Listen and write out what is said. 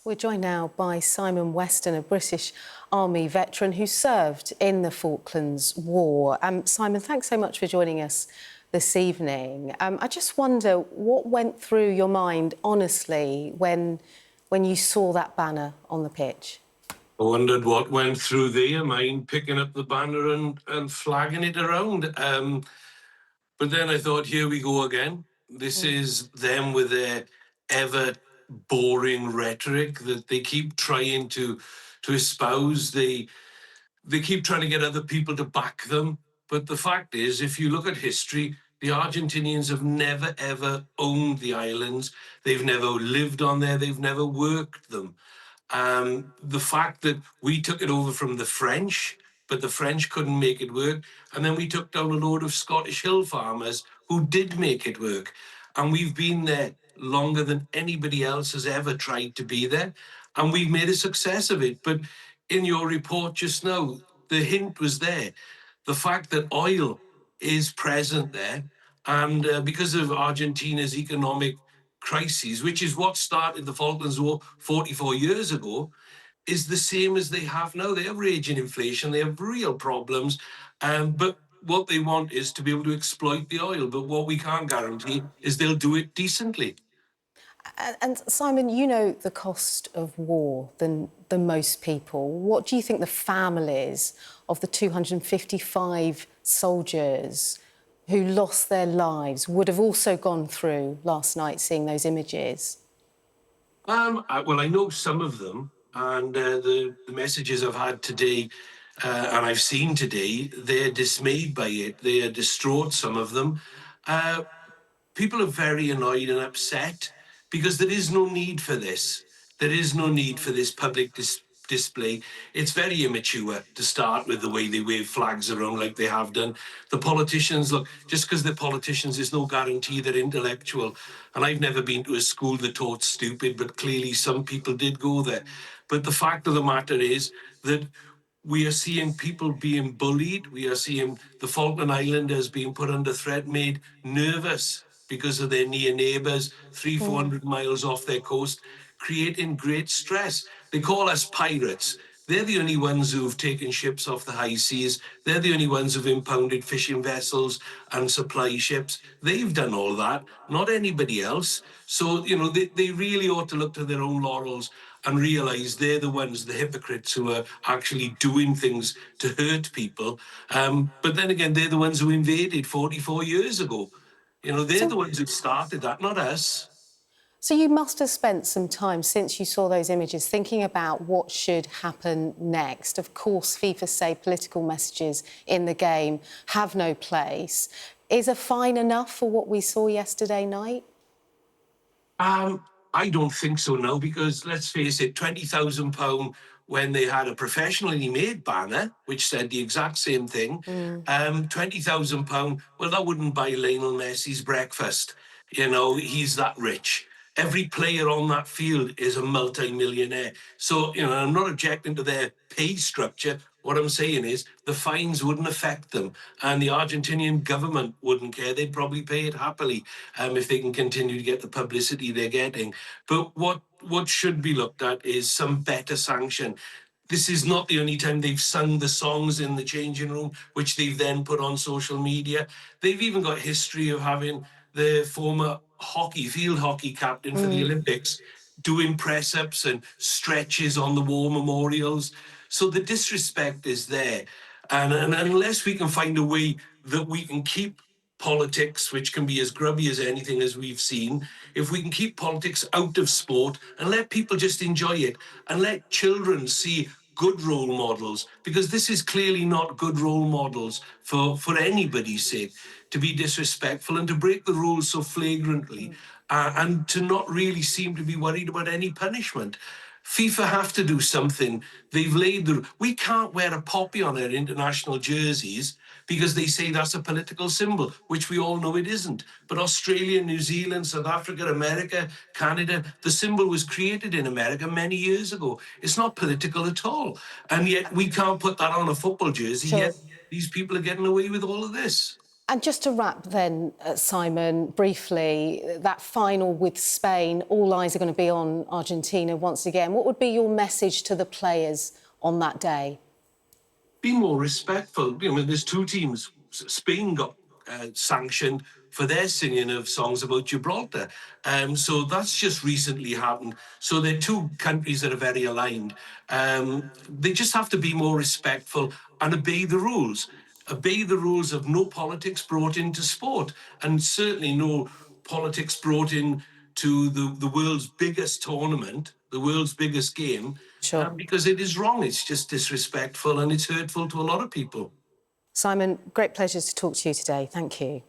We're joined now by Simon Weston, a British Army veteran who served in the Falklands War. Simon, thanks so much for joining us this evening. I just wonder what went through your mind, honestly, when you saw that banner on the pitch? I wondered what went through their mind, picking up the banner and flagging it around. But then I thought, here we go again. This is them with their ever boring rhetoric that they keep trying to espouse. They keep trying to get other people to back them. But the fact is, if you look at history, the Argentinians have never, ever owned the islands. They've never lived on there. They've never worked them. The fact that we took it over from the French, but the French couldn't make it work. And then we took down a load of Scottish hill farmers who did make it work. And we've been there longer than anybody else has ever tried to be there. And we've made a success of it. But in your report just now, the hint was there. The fact that oil is present there. And because of Argentina's economic crises, which is what started the Falklands War 44 years ago, is the same as they have now. They have raging inflation, they have real problems, but what they want is to be able to exploit the oil. But what we can't guarantee is they'll do it decently. And Simon, you know the cost of war than most people. What do you think the families of the 255 soldiers who lost their lives would have also gone through last night, seeing those images? Well, I know some of them, and the messages I've had today and I've seen today, they're dismayed by it. They are distraught, some of them. People are very annoyed and upset because there is no need for this. There is no need for this public display. It's very immature to start with the way they wave flags around like they have done. The politicians, look, just because they're politicians is no guarantee they're intellectual. And I've never been to a school that taught stupid, but clearly some people did go there. But the fact of the matter is that we are seeing people being bullied. We are seeing the Falkland Islanders being put under threat, made nervous because of their near neighbours, 400 miles off their coast, creating great stress. They call us pirates. They're the only ones who've taken ships off the high seas. They're the only ones who've impounded fishing vessels and supply ships. They've done all that, not anybody else. So, you know, they really ought to look to their own laurels and realise they're the ones, the hypocrites, who are actually doing things to hurt people. But then again, they're the ones who invaded 44 years ago. You know, they're the ones who started that, not us. So you must have spent some time since you saw those images thinking about what should happen next. Of course, FIFA say political messages in the game have no place. Is a fine enough for what we saw yesterday night? I don't think so now, because let's face it, £20,000 when they had a professionally made banner which said the exact same thing. £20,000, well, that wouldn't buy Lionel Messi's breakfast. You know, he's that rich. Every player on that field is a multi-millionaire. So, you know, I'm not objecting to their pay structure. What I'm saying is the fines wouldn't affect them, and the Argentinian government wouldn't care. They'd probably pay it happily if they can continue to get the publicity they're getting. But what should be looked at is some better sanction. This is not the only time they've sung the songs in the changing room, which they've then put on social media. They've even got history of having the former field hockey captain for the Olympics doing press-ups and stretches on the war memorials. So the disrespect is there. And unless we can find a way that we can keep politics, which can be as grubby as anything as we've seen, if we can keep politics out of sport and let people just enjoy it and let children see good role models, because this is clearly not good role models for anybody's sake, to be disrespectful and to break the rules so flagrantly and to not really seem to be worried about any punishment. FIFA have to do something. They've laid we can't wear a poppy on our international jerseys because they say that's a political symbol, which we all know it isn't. But Australia, New Zealand, South Africa, America, Canada, the symbol was created in America many years ago. It's not political at all. And yet we can't put that on a football jersey, Sure. yet these people are getting away with all of this. And just to wrap then, Simon, briefly, that final with Spain, all eyes are going to be on Argentina once again. What would be your message to the players on that day? Be more respectful. I mean, there's two teams. Spain got sanctioned for their singing of songs about Gibraltar. So that's just recently happened. So they're two countries that are very aligned. They just have to be more respectful and obey the rules. Obey the rules of no politics brought into sport, and certainly no politics brought in to the world's biggest tournament, the world's biggest game, Sure. because it is wrong. It's just disrespectful and it's hurtful to a lot of people. Simon, great pleasure to talk to you today. Thank you.